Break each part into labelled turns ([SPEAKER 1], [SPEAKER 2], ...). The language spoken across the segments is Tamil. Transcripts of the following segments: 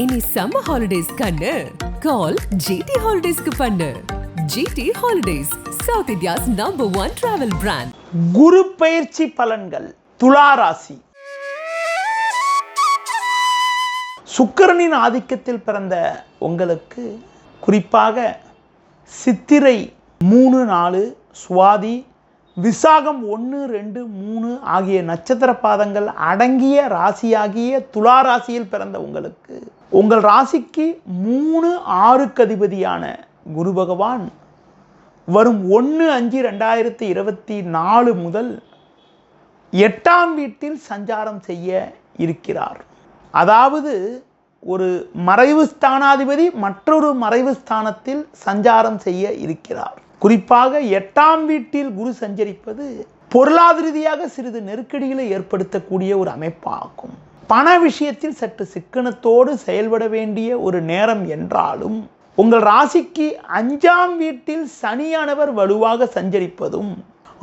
[SPEAKER 1] இனி சம்மர் ஹாலிடேஸ் கண்ணு கால் ஜிடி ஹாலிடேஸ்க்கு பண்ணு. GT holidays, south India's #1 travel brand.
[SPEAKER 2] குரு பயிற்சி பலன்கள் துலா ராசி. சுக்கிரனின் ஆதிக்கத்தில் பிறந்த உங்களுக்கு குறிப்பாக சித்திரை 3, 4, சுவாதி, விசாகம் 1, 2, 3 ஆகிய நட்சத்திர பாதங்கள் அடங்கிய ராசியாகிய துலா ராசியில் பிறந்த உங்களுக்கு உங்கள் ராசிக்கு 3, 6க்கு அதிபதியான குரு பகவான் வரும் 1/5/2024 முதல் 8ஆம் வீட்டில் சஞ்சாரம் செய்ய இருக்கிறார். அதாவது ஒரு மறைவு ஸ்தானாதிபதி மற்றொரு மறைவு ஸ்தானத்தில் சஞ்சாரம் செய்ய இருக்கிறார். குறிப்பாக 8ஆம் வீட்டில் குரு சஞ்சரிப்பது பொருளாதார ரீதியாக சிறிது நெருக்கடிகளை ஏற்படுத்தக்கூடிய ஒரு அமைப்பாகும். பண விஷயத்தில் சற்று சிக்கனத்தோடு செயல்பட வேண்டிய ஒரு நேரம் என்றாலும் உங்கள் ராசிக்கு 5ஆம் வீட்டில் சனியானவர் வலுவாக சஞ்சரிப்பதும்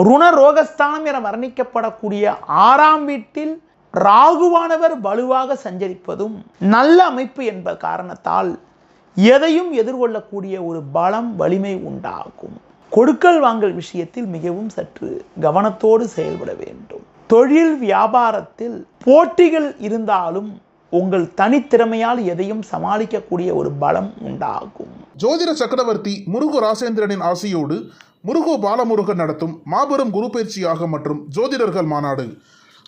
[SPEAKER 2] ருண ரோகஸ்தானம் என வர்ணிக்கப்படக்கூடிய 6ஆம் வீட்டில் ராகுவானவர் வலுவாக சஞ்சரிப்பதும் நல்ல அமைப்பு என்ப காரணத்தால் எதையும் எதிர்கொள்ளக்கூடிய ஒரு பலம் வலிமை உண்டாகும். கொடுக்கல் வாங்கல் விஷயத்தில் மிகவும் சற்று கவனத்தோடு செயல்பட வேண்டும். தொழில் வியாபாரத்தில் போட்டிகள் இருந்தாலும் உங்கள் தனித்திறமையால் எதையும் சமாளிக்கக்கூடிய ஒரு பலம் உண்டாகும்.
[SPEAKER 3] ஜோதிட சக்கரவர்த்தி முருகு ராசேந்திரனின் ஆசியோடு முருகு பாலமுருகன் நடத்தும் மாபெரும் குரு பயிற்சியாக மற்றும் ஜோதிடர்கள் மாநாடு.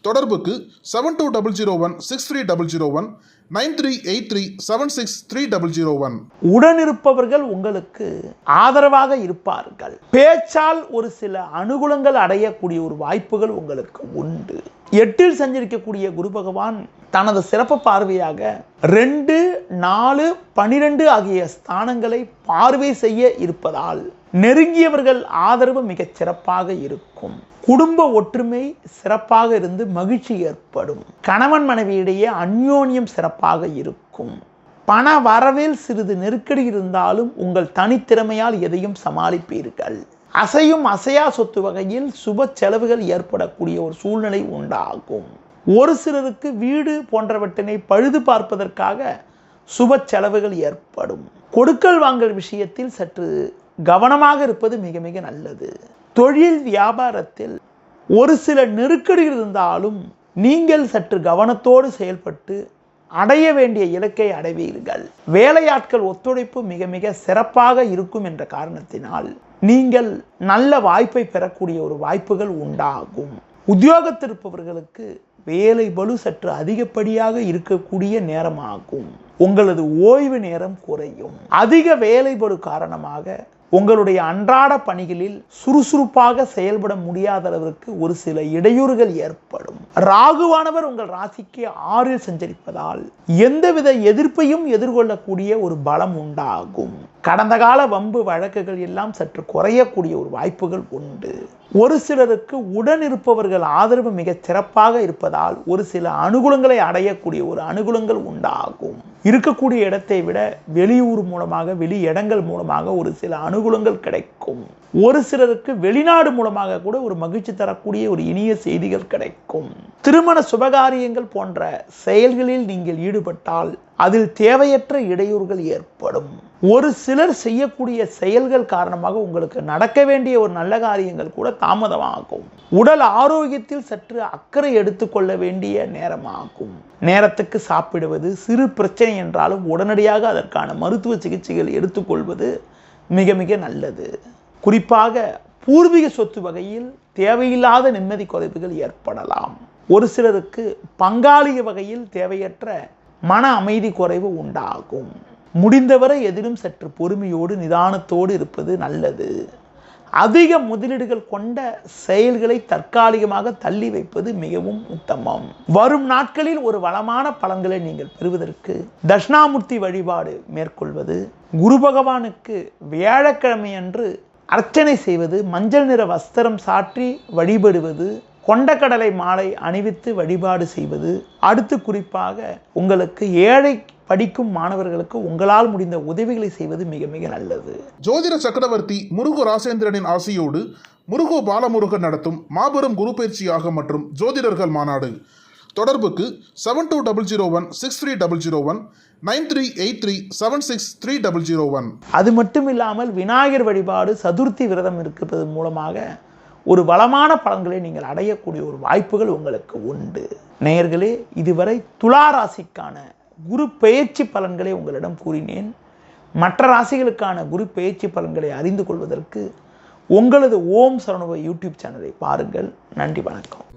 [SPEAKER 3] தொடர்புக்கு 72016301 9383763001.
[SPEAKER 2] உடனிருப்பவர்கள் உங்களுக்கு ஆதரவாக இருப்பார்கள். பேச்சால் ஒரு சில அனுகூலங்கள் அடையக்கூடிய ஒரு வாய்ப்புகள் உங்களுக்கு உண்டு. 8இல் சஞ்சரிக்கக்கூடிய குரு பகவான் தனது சிறப்பு பார்வையாக 2, 4, 12 ஆகிய ஸ்தானங்களை பார்வை செய்ய இருப்பதால் நெருங்கியவர்கள் ஆதரவு மிகச் சிறப்பாக இருக்கும். குடும்ப ஒற்றுமை சிறப்பாக இருந்து மகிழ்ச்சி ஏற்படும். கணவன் மனைவியிடையே அந்யோன்யம் சிறப்பாக இருக்கும். பண வரவில் சிறிது நெருக்கடி இருந்தாலும் உங்கள் தனித்திறமையால் எதையும் சமாளிப்பீர்கள். அசையும் அசையா சொத்து வகையில் சுப செலவுகள் ஏற்படக்கூடிய ஒரு சூழ்நிலை உண்டாகும். ஒரு சிலருக்கு வீடு போன்றவற்றினை பழுது பார்ப்பதற்காக சுப செலவுகள் ஏற்படும். கொடுக்கல் வாங்கல் விஷயத்தில் சற்று கவனமாக இருப்பது மிக மிக நல்லது. தொழில் வியாபாரத்தில் ஒரு சில நெருக்கடி இருந்தாலும் நீங்கள் சற்று கவனத்தோடு செயல்பட்டு அடைய வேண்டிய இலக்கை அடைவீர்கள். வேலையாட்கள் ஒத்துழைப்பு மிக மிக சிறப்பாக இருக்கும் என்ற காரணத்தினால் நீங்கள் நல்ல வாய்ப்பை பெறக்கூடிய ஒரு வாய்ப்புகள் உண்டாகும். உத்தியோகத்தில் இருப்பவர்களுக்கு வேலை பளு சற்று அதிகப்படியாக இருக்கக்கூடிய நேரமாகும். உங்களது ஓய்வு நேரம் குறையும். அதிக வேலை பளு காரணமாக உங்களுடைய அன்றாட பணிகளில் சுறுசுறுப்பாக செயல்பட முடியாத அளவிற்கு ஒரு சில இடையூறுகள் ஏற்படும். ராகுவானவர் உங்கள் ராசிக்கு 6இல் சஞ்சரிப்பதால் எந்தவித எதிர்ப்பையும் எதிர்கொள்ளக்கூடிய ஒரு பலம் உண்டாகும். கடந்த கால வம்பு வழக்குகள் எல்லாம் சற்று குறையக்கூடிய ஒரு வாய்ப்புகள் உண்டு. ஒரு சிலருக்கு உடன் இருப்பவர்கள் ஆதரவு மிகச் சிறப்பாக இருப்பதால் ஒரு சில அனுகூலங்களை அடையக்கூடிய ஒரு அனுகூலங்கள் உண்டாகும். இருக்கக்கூடிய இடத்தை விட வெளியூர் மூலமாக வெளி இடங்கள் மூலமாக ஒரு சில அனுகூலங்கள் கிடைக்கும். ஒரு சிலருக்கு வெளிநாடு மூலமாக கூட ஒரு மகிழ்ச்சி தரக்கூடிய ஒரு இனிய செய்திகள் கிடைக்கும். திருமண சுபகாரியங்கள் போன்ற செயல்களில் நீங்கள் ஈடுபட்டால் அதில் தேவையற்ற இடையூறுகள் ஏற்படும். ஒரு சிலர் செய்யக்கூடிய செயல்கள் காரணமாக உங்களுக்கு நடக்க வேண்டிய ஒரு நல்ல காரியங்கள் கூட தாமதமாகும். உடல் ஆரோக்கியத்தில் சற்று அக்கறை எடுத்துக்கொள்ள வேண்டிய நேரமாகும். நேரத்துக்கு சாப்பிடுவது, சிறு பிரச்சனை என்றாலும் உடனடியாக அதற்கான மருத்துவ சிகிச்சைகள் எடுத்துக்கொள்வது மிக மிக நல்லது. குறிப்பாக பூர்வீக சொத்து வகையில் தேவையில்லாத நிம்மதி குறைவுகள் ஏற்படலாம். ஒரு சிலருக்கு பங்காளிய வகையில் தேவையற்ற மன அமைதி குறைவு உண்டாகும். முடிந்தவரை எதிலும் சற்று பொறுமையோடு நிதானத்தோடு இருப்பது நல்லது. அதிக முதலீடுகள் கொண்ட செயல்களை தற்காலிகமாக தள்ளி வைப்பது மிகவும் உத்தமம். வரும் நாட்களில் ஒரு வளமான பலன்களை நீங்கள் பெறுவதற்கு தட்சிணாமூர்த்தி வழிபாடு மேற்கொள்வது, குரு பகவானுக்கு வியாழக்கிழமை அன்று அர்ச்சனை செய்வது, மஞ்சள் நிற வஸ்திரம் சாற்றி வழிபடுவது, கொண்டக்கடலை மாலை அணிவித்து வழிபாடு செய்வது, அடுத்து குறிப்பாக உங்களுக்கு ஏழை படிக்கும் மாணவர்களுக்கு உங்களால் முடிந்த உதவிகளை செய்வது மிக மிக நல்லது.
[SPEAKER 3] ஜோதிட சக்கரவர்த்தி முருகு ராசேந்திரனின் ஆசியோடு முருகு பாலமுருகன் நடத்தும் மாபெரும் குரு பயிற்சியாக மற்றும் ஜோதிடர்கள் மாநாடு. தொடர்புக்கு 72016301 9383763001.
[SPEAKER 2] அது மட்டும் இல்லாமல் விநாயகர் வழிபாடு, சதுர்த்தி விரதம் இருப்பது மூலமாக ஒரு வளமான பலன்களை நீங்கள் அடையக்கூடிய ஒரு வாய்ப்புகள் உங்களுக்கு உண்டு. நேயர்களே, இதுவரை துலா ராசிக்கான குரு பெயர்ச்சி பலன்களை உங்களிடம் கூறினேன். மற்ற ராசிகளுக்கான குரு பெயர்ச்சி பலன்களை அறிந்து கொள்வதற்கு உங்களது ஓம் சரவணபவ யூடியூப் சேனலை பாருங்கள். நன்றி, வணக்கம்.